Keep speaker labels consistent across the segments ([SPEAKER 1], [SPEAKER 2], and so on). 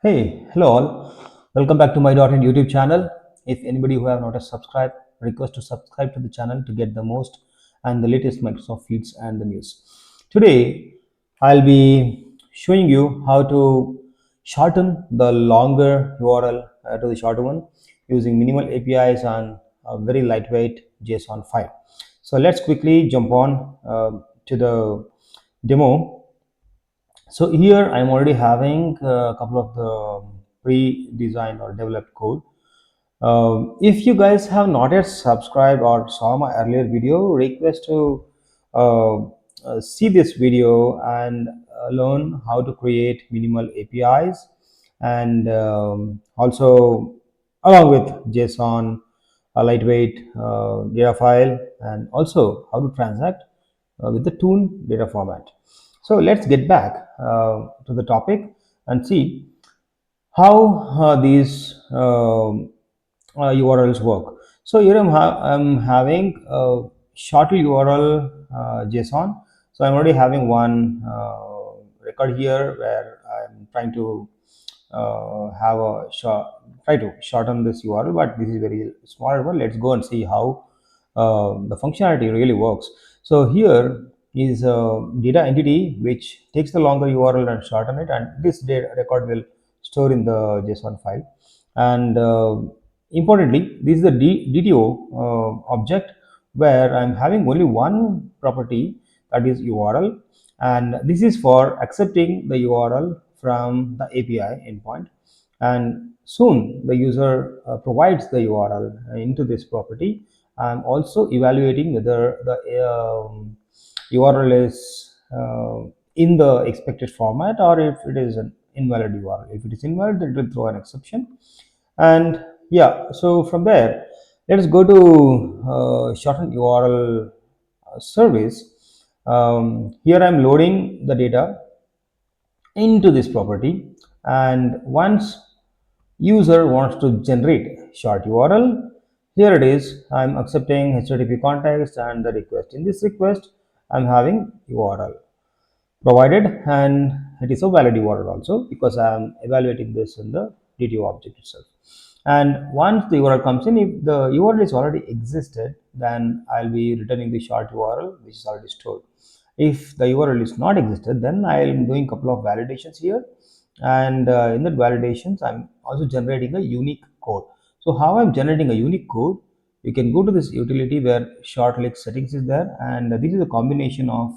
[SPEAKER 1] Hey, hello all. Welcome back to MyDotNet YouTube channel. If anybody who have not yet subscribed, request to subscribe to the channel to get the most and the latest Microsoft feeds and the news. Today, I'll be showing you how to shorten the longer URL to the shorter one using minimal APIs and a very lightweight JSON file. So let's quickly jump on to the demo. So here I'm already having a couple of the pre-designed or developed code. If you guys have not yet subscribed or saw my earlier video, request to uh, see this video and learn how to create minimal APIs and also along with JSON, a lightweight data file, and also how to transact with the tune data format. So let's get back to the topic and see how these URLs work. So here I'm having a shorter URL JSON. So I'm already having one record here where I'm trying to have a try to shorten this URL, but this is very small one. Let's go and see how the functionality really works. So here is a data entity which takes the longer URL and shorten it, and this data record will store in the JSON file. And importantly, this is the DTO object where I'm having only one property, that is URL, and this is for accepting the URL from the API endpoint. And soon the user provides the URL into this property. I'm also evaluating whether the URL is in the expected format or if it is an invalid URL. If it is invalid, it will throw an exception. And yeah, so from there, let's go to shorten URL service. Here I'm loading the data into this property, and once user wants to generate short URL, here it is. I'm accepting HTTP context and the request. In this request, I'm having URL provided, and it is a valid URL also because I am evaluating this in the DTO object itself. And once the URL comes in, if the URL is already existed, then I'll be returning the short URL which is already stored. If the URL is not existed, then I'm doing a couple of validations here, and in that validations I'm also generating a unique code. So how I'm generating a unique code, you can go to this utility where short list settings is there, and this is a combination of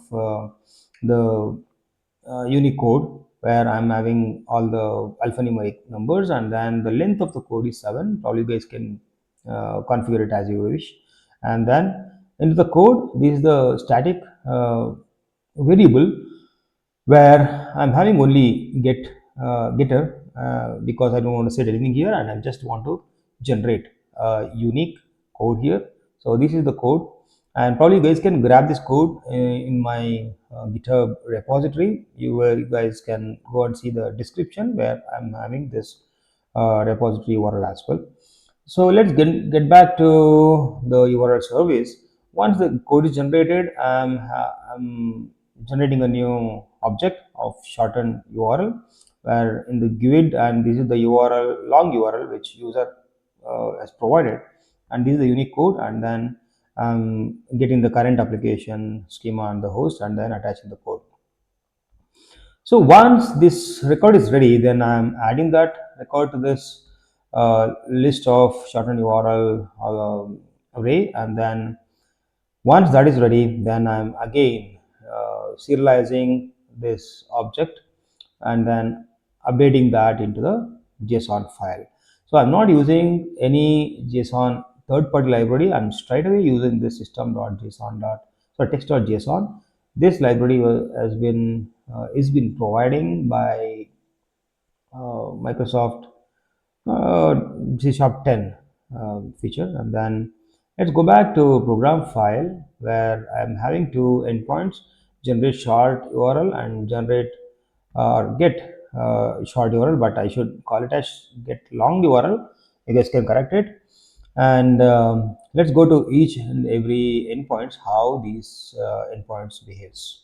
[SPEAKER 1] the unique code where I'm having all the alphanumeric numbers, and then the length of the code is 7. Probably you guys can configure it as you wish. And then into the code, this is the static variable where I'm having only getter because I don't want to set anything here, and I just want to generate a unique code here. So this is the code, and probably you guys can grab this code in my GitHub repository. You guys can go and see the description where I'm having this repository URL as well. So let's get back to the URL service. Once the code is generated, I'm generating a new object of shortened URL where in the GUID, and this is the URL long URL which user has provided, and this is the unique code, and then I'm getting the current application schema and the host, and then attaching the code. So once this record is ready, then I'm adding that record to this list of shortened URL array, and then once that is ready, then I'm again serializing this object and then updating that into the JSON file. So I'm not using any JSON third-party library. I'm straight away using this system.json. So text.json. This library is been providing by Microsoft C# 10 feature. And then let's go back to program file where I'm having two endpoints: generate short URL and generate or get short URL, but I should call it as get long URL. You guys can correct it. And let's go to each and every endpoints, how these endpoints behaves.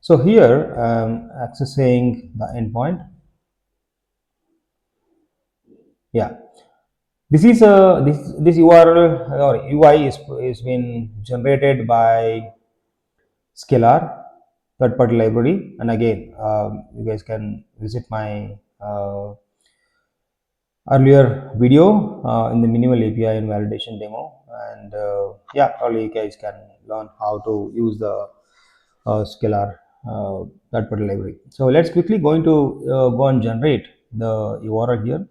[SPEAKER 1] So here accessing the endpoint. Yeah, this is a this URL or UI is been generated by Scalar third party library, and again you guys can visit my earlier video in the minimal API and validation demo, and yeah, probably you guys can learn how to use the Scalar third party library. So let's quickly going to go and generate the URL here.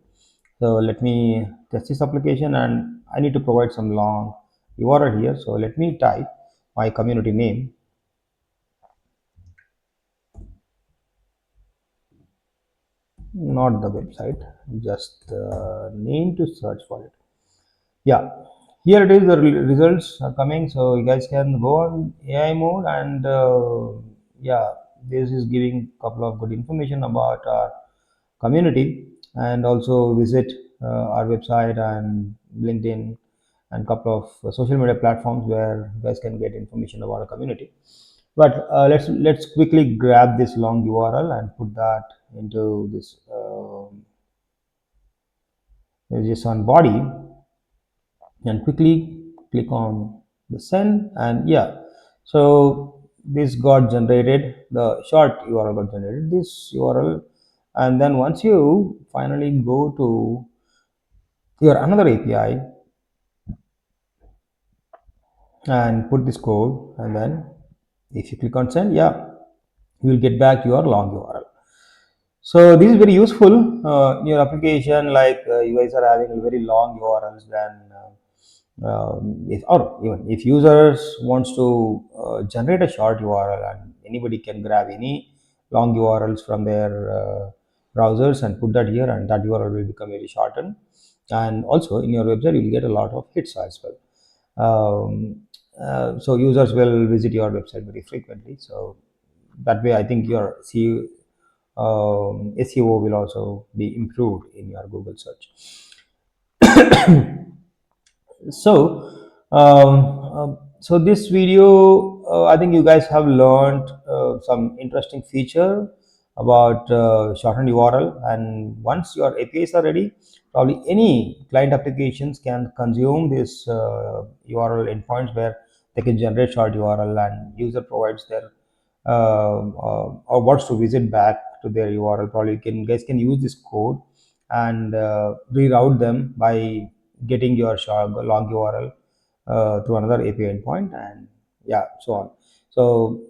[SPEAKER 1] So let me test this application, and I need to provide some long URL here. So let me type my community name, not the website, just the name to search for it. Yeah, here it is, the results are coming, so you guys can go on AI mode, and yeah, this is giving a couple of good information about our community, and also visit our website and LinkedIn and couple of social media platforms where you guys can get information about our community. But let's quickly grab this long URL and put that into this JSON body, and quickly click on the send, and yeah, so this got generated, the short URL got generated, this URL. And then once you finally go to your another API and put this code, and then if you click on send, yeah, you will get back your long URL. So this is very useful in your application, like you guys are having very long URLs, then if, or even if users wants to generate a short URL, and anybody can grab any long URLs from their browsers and put that here, and that URL will become very shortened. And also in your website you will get a lot of hits as well. So users will visit your website very frequently. So that way I think your SEO will also be improved in your Google search. So so this video, I think you guys have learned some interesting feature about shortened URL, and once your APIs are ready, probably any client applications can consume this URL endpoints where they can generate short URL, and user provides their or wants to visit back to their URL. Probably guys can use this code and reroute them by getting your long URL through another API endpoint, and yeah, so on. So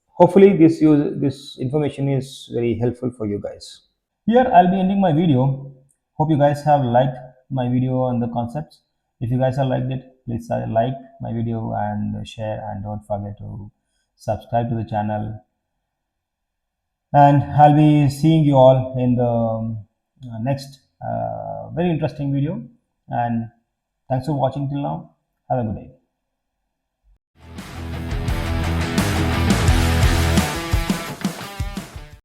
[SPEAKER 1] hopefully this information is very helpful for you guys. Here I'll be ending my video. Hope you guys have liked my video on the concepts. If you guys have liked it, please like my video and share, and don't forget to subscribe to the channel. And I'll be seeing you all in the next very interesting video. And thanks for watching till now. Have a good day.